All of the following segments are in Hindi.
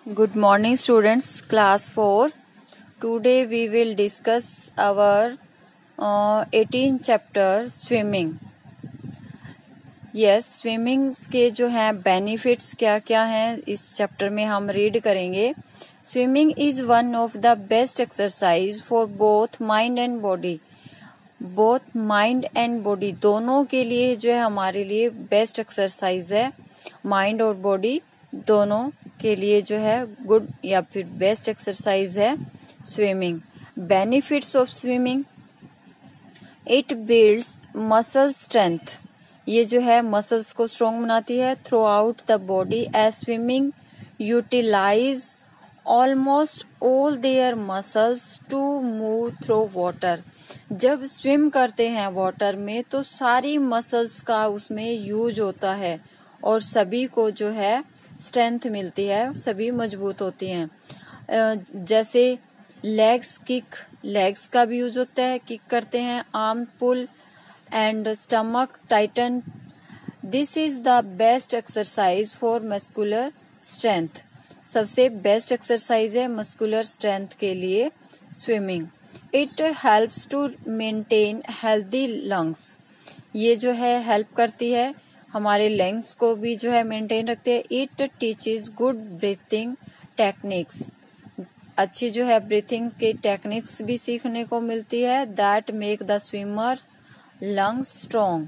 Good morning students, class 4. Today we will discuss our 18th chapter swimming. Yes, swimming के जो हैं benefits क्या क्या हैं इस चैप्टर में हम रीड करेंगे. Swimming is one of the best exercise for both mind and body. Both mind and body दोनों के लिए जो है हमारे लिए बेस्ट एक्सरसाइज है. माइंड और बॉडी दोनों के लिए जो है गुड या फिर बेस्ट एक्सरसाइज है swimming. Benefits of swimming, it builds muscle strength. ये जो है मसल्स को स्ट्रॉन्ग बनाती है throughout the body as swimming utilize almost all their muscles to move through water. जब स्विम करते हैं वाटर में तो सारी मसल्स का उसमें यूज होता है और सभी को जो है स्ट्रेंथ मिलती है, सभी मजबूत होती हैं. जैसे लेग्स किक, लेग्स का भी यूज होता है, किक करते हैं. Arm pull and stomach tighten. This is the best exercise for muscular strength. सबसे बेस्ट एक्सरसाइज है मस्कुलर स्ट्रेंथ के लिए swimming. It helps to maintain healthy lungs. ये जो है हेल्प करती है हमारे लंग्स को भी जो है मेंटेन रखते हैं. It teaches good breathing techniques. अच्छी जो है ब्रीथिंग की टेक्निक्स भी सीखने को मिलती है. That make the swimmers lungs strong.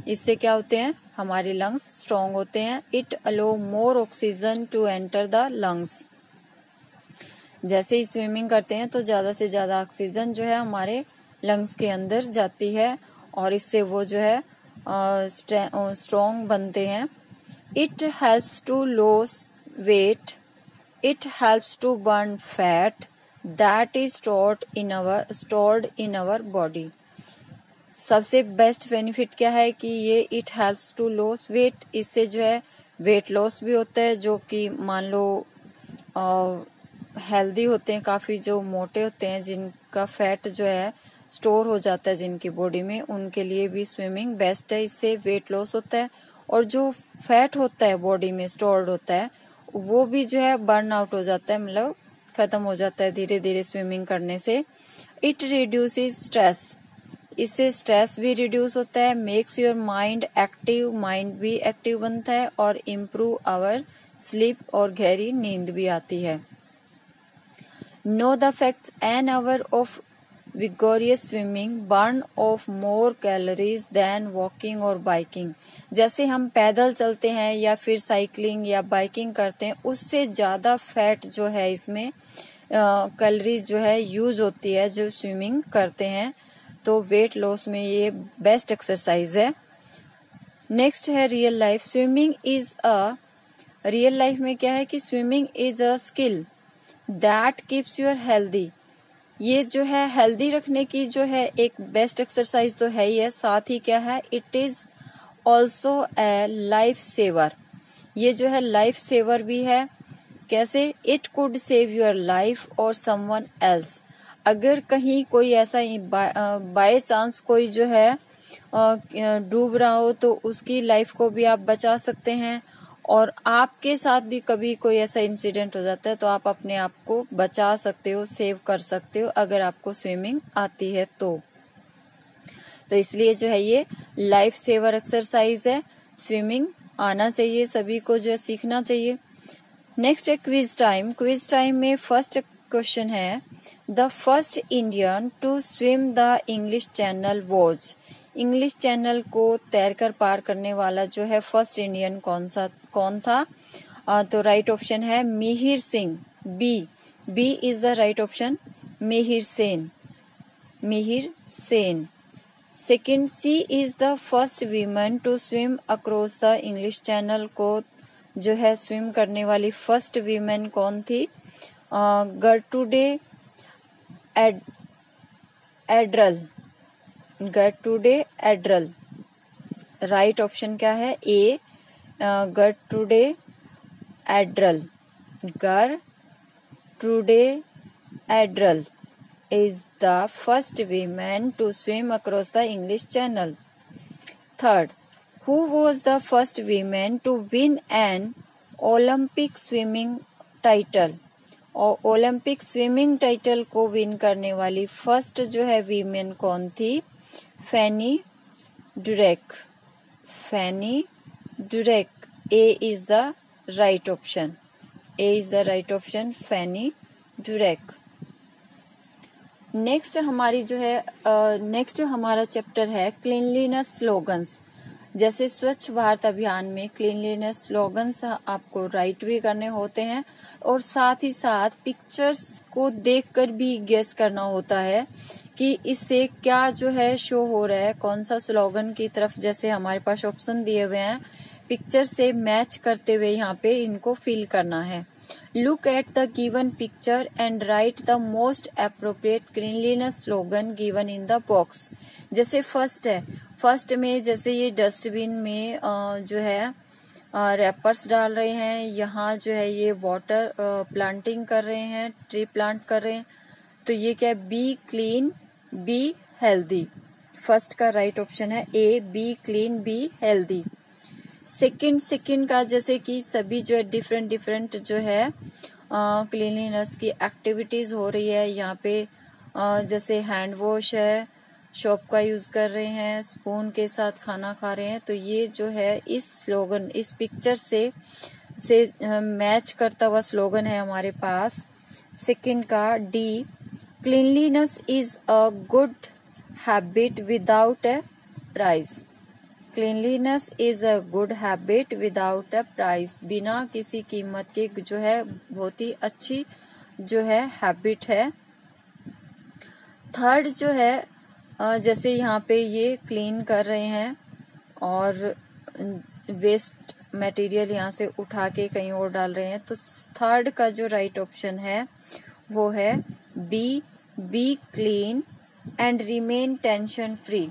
इससे क्या होते हैं हमारे लंग्स स्ट्रॉन्ग होते हैं. It allow more oxygen to enter the lungs. जैसे ही स्विमिंग करते हैं तो ज्यादा से ज्यादा ऑक्सीजन जो है हमारे लंग्स के अंदर जाती है और इससे वो जो है स्ट्रॉन्ग बनते हैं. It helps to lose weight. It helps to burn fat that is stored in our body. सबसे बेस्ट बेनिफिट क्या है कि ये it helps to lose weight. इससे जो है वेट लॉस भी होता है. जो कि मान लो हेल्दी होते हैं काफी, जो मोटे होते हैं जिनका फैट जो है स्टोर हो जाता है जिनकी बॉडी में, उनके लिए भी स्विमिंग बेस्ट है. इससे वेट लॉस होता है और जो फैट होता है बॉडी में स्टोर्ड होता है वो भी जो है बर्न आउट हो जाता है, मतलब खत्म हो जाता है धीरे धीरे स्विमिंग करने से. It reduces stress. इससे स्ट्रेस भी रिड्यूस होता है. Makes your mind active. Mind भी एक्टिव बनता है और इम्प्रूव आवर स्लीप और गहरी नींद भी आती है. Know the facts. An hour of vigorous swimming burn off more calories than walking or biking. जैसे हम पैदल चलते हैं या फिर साइकिलिंग या बाइकिंग करते हैं उससे ज्यादा फैट जो है इसमें कैलोरीज जो है यूज होती है जब स्विमिंग करते हैं. तो वेट लॉस में ये बेस्ट एक्सरसाइज है. नेक्स्ट है real life. Swimming is a real life में क्या है कि swimming is a skill that keeps your healthy. ये जो है हेल्दी रखने की जो है एक बेस्ट एक्सरसाइज तो है ही है, साथ ही क्या है it is also a life saver. ये जो है लाइफ सेवर भी है. कैसे? It could save your life और समवन एल्स. अगर कहीं कोई ऐसा बाय चांस कोई जो है डूब रहा हो तो उसकी लाइफ को भी आप बचा सकते हैं. और आपके साथ भी कभी कोई ऐसा इंसिडेंट हो जाता है तो आप अपने आप को बचा सकते हो, सेव कर सकते हो अगर आपको स्विमिंग आती है तो इसलिए जो है ये लाइफ सेवर एक्सरसाइज है. स्विमिंग आना चाहिए सभी को, जो है सीखना चाहिए. नेक्स्ट है क्विज टाइम. क्विज टाइम में फर्स्ट क्वेश्चन है the first Indian to swim the English Channel was. English Channel को तैरकर पार करने वाला जो है फर्स्ट इंडियन कौन था? तो राइट ऑप्शन है Mihir Singh. B is the right option. Mihir Sen. Second, C is the first women to swim across the English Channel. को जो है स्विम करने वाली फर्स्ट वीमेन कौन थी? गर्टुडे एड्रल. राइट ऑप्शन क्या है? ए गर्टुडे एड्रल is the first woman to swim across the English Channel. Third, who was the first woman to win an Olympic swimming title, और ओलंपिक स्विमिंग टाइटल को विन करने वाली फर्स्ट जो है वीमेन कौन थी? Fanny Durack. Fanny Durack. A is the right option. A is the right option, Fanny Durack. Next हमारी जो है नेक्स्ट हमारा चैप्टर है क्लीनलीनेस स्लोगन्स। जैसे स्वच्छ भारत अभियान में क्लीनलीनेस स्लोगन्स आपको राइट भी करने होते हैं और साथ ही साथ पिक्चर्स को देखकर भी गेस करना होता है कि इससे क्या जो है शो हो रहा है, कौन सा स्लोगन की तरफ। जैसे हमारे पास ऑप्शन दिए हुए हैं, पिक्चर से मैच करते हुए यहाँ पे इनको फिल करना है। Look at the given picture and right the most appropriate cleanliness slogan given in the box. जैसे फर्स्ट है, फर्स्ट में जैसे ये डस्टबिन में जो है रैपर्स डाल रहे हैं, यहाँ जो है ये वाटर प्लांटिंग कर रहे हैं, ट्री प्लांट कर रहे हैं, तो ये क्या है? Be clean be healthy. First का राइट ऑप्शन है A, be clean be healthy. Second का जैसे कि सभी जो है डिफरेंट जो है क्लीनलीनेस की एक्टिविटीज हो रही है यहाँ पे। जैसे हैंड वॉश है, शॉप का यूज कर रहे हैं, स्पून के साथ खाना खा रहे हैं, तो ये जो है इस स्लोगन, इस पिक्चर से मैच करता हुआ स्लोगन है हमारे पास। सेकंड का D, cleanliness is a good habit without A price. Cleanliness is a good habit without a price. बिना किसी कीमत के जो है बहुत ही अच्छी जो है हैबिट है। थर्ड जो है जैसे यहाँ पे ये क्लीन कर रहे हैं और वेस्ट मटेरियल यहाँ से उठा के कहीं और डाल रहे हैं, तो थर्ड का जो राइट ऑप्शन है वो है B, be clean and remain tension free.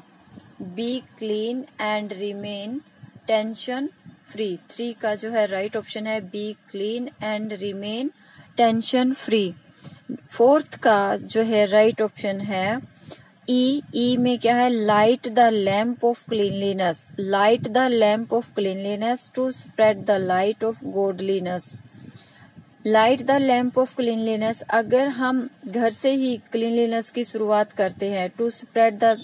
Be clean and remain tension free. 3 का जो है राइट ऑप्शन है be clean and remain tension free. Fourth का जो है राइट ऑप्शन है ई में क्या है? Light the lamp of cleanliness. Light the lamp of cleanliness to spread the light of godliness. Light the lamp of cleanliness, अगर हम घर से ही क्लीनलीनेस की शुरुआत करते हैं, to spread the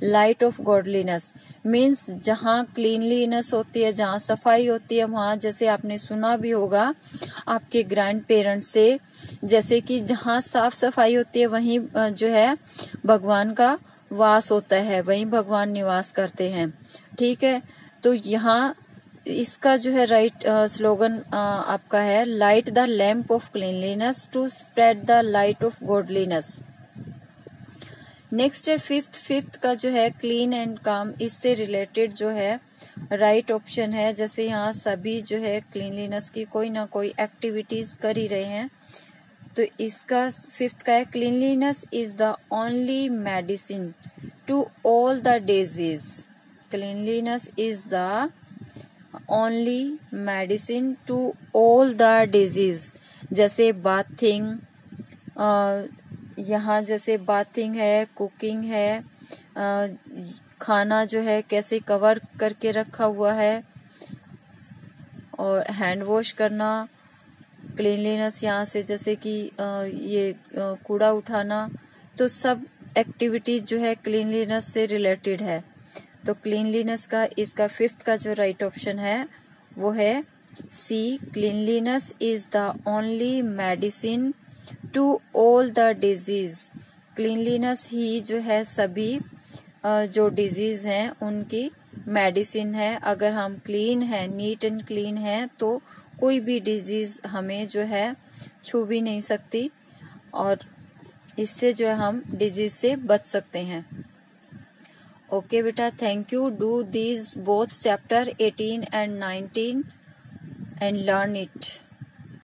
light of godliness means जहाँ क्लीनलीनेस होती है, जहाँ सफाई होती है, वहाँ जैसे आपने सुना भी होगा आपके ग्रैंड पेरेंट्स से, जैसे कि जहाँ साफ सफाई होती है वहीं जो है भगवान का वास होता है, वहीं भगवान निवास करते हैं। ठीक है, तो यहाँ इसका जो है राइट स्लोगन आपका है light the lamp of cleanliness to spread the light of godliness. Next है फिफ्थ का जो है क्लीन एंड काम। इससे रिलेटेड जो है राइट ऑप्शन है, जैसे यहाँ सभी जो है क्लीनलीनेस की कोई ना कोई एक्टिविटीज कर ही रहे हैं, तो इसका फिफ्थ का है cleanliness is the only medicine to all the disease. Cleanliness is the only medicine to all the disease. जैसे बाथिंग, यहाँ जैसे बाथिंग है, कुकिंग है, खाना जो है कैसे कवर करके रखा हुआ है, और हैंड वॉश करना, क्लीनलीनेस यहाँ से जैसे कि ये कूड़ा उठाना, तो सब एक्टिविटीज जो है क्लीनलीनेस से रिलेटेड है। तो क्लीनलीनेस का इसका फिफ्थ का जो राइट ऑप्शन है वो है C, cleanliness is the only medicine to all the disease. Cleanliness ही जो है सभी जो डिजीज हैं उनकी मेडिसिन है। अगर हम क्लीन है, नीट एंड क्लीन है, तो कोई भी डिजीज हमें जो है छू भी नहीं सकती, और इससे जो है हम डिजीज से बच सकते हैं। ओके बेटा, thank you. Do these both chapter 18 and 19 and learn it.